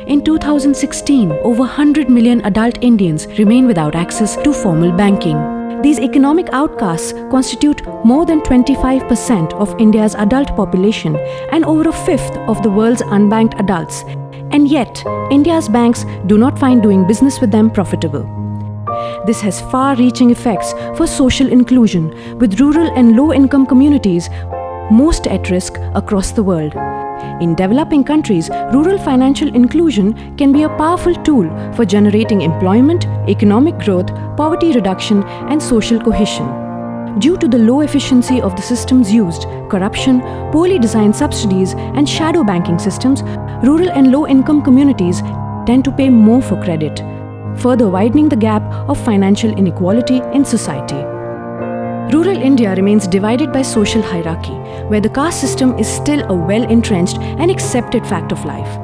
In 2016, over 100 million adult Indians remain without access to formal banking. These economic outcasts constitute more than 25% of India's adult population and over a fifth of the world's unbanked adults. And yet, India's banks do not find doing business with them profitable. This has far-reaching effects for social inclusion, with rural and low-income communities most at risk across the world. In developing countries, rural financial inclusion can be a powerful tool for generating employment, economic growth, poverty reduction, and social cohesion. Due to the low efficiency of the systems used, corruption, poorly designed subsidies, and shadow banking systems, rural and low-income communities tend to pay more for credit, further widening the gap of financial inequality in society. Rural India remains divided by social hierarchy, where the caste system is still a well-entrenched and accepted fact of life.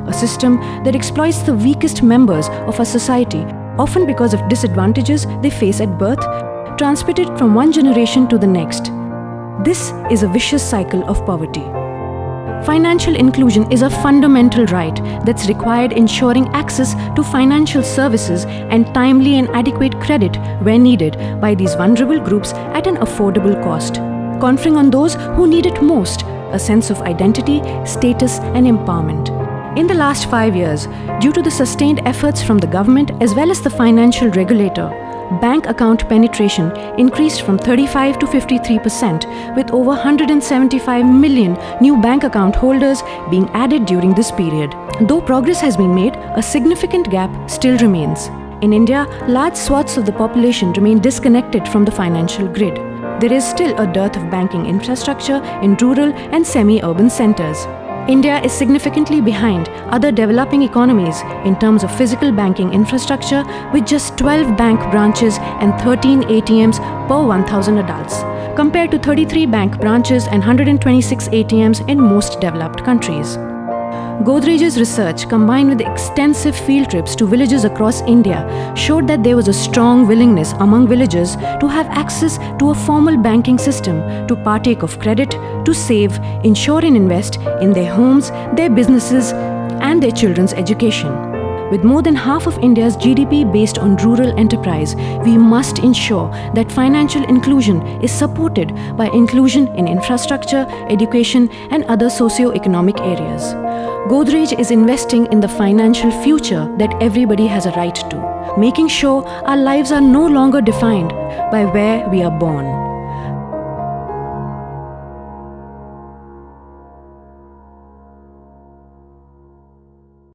A system that exploits the weakest members of our society, often because of disadvantages they face at birth, transmitted from one generation to the next. This is a vicious cycle of poverty. Financial inclusion is a fundamental right that's required, ensuring access to financial services and timely and adequate credit where needed by these vulnerable groups at an affordable cost, conferring on those who need it most a sense of identity, status, and empowerment. In the last 5 years, due to the sustained efforts from the government as well as the financial regulator, bank account penetration increased from 35 to 53%, with over 175 million new bank account holders being added during this period. Though progress has been made, a significant gap still remains. In India, large swaths of the population remain disconnected from the financial grid. There is still a dearth of banking infrastructure in rural and semi-urban centers. India is significantly behind other developing economies in terms of physical banking infrastructure, with just 12 bank branches and 13 ATMs per 1,000 adults, compared to 33 bank branches and 126 ATMs in most developed countries. Godrej's research, combined with extensive field trips to villages across India, showed that there was a strong willingness among villagers to have access to a formal banking system, to partake of credit, to save, insure and invest in their homes, their businesses, and their children's education. With more than half of India's GDP based on rural enterprise, we must ensure that financial inclusion is supported by inclusion in infrastructure, education, and other socio-economic areas. Godrej is investing in the financial future that everybody has a right to, making sure our lives are no longer defined by where we are born.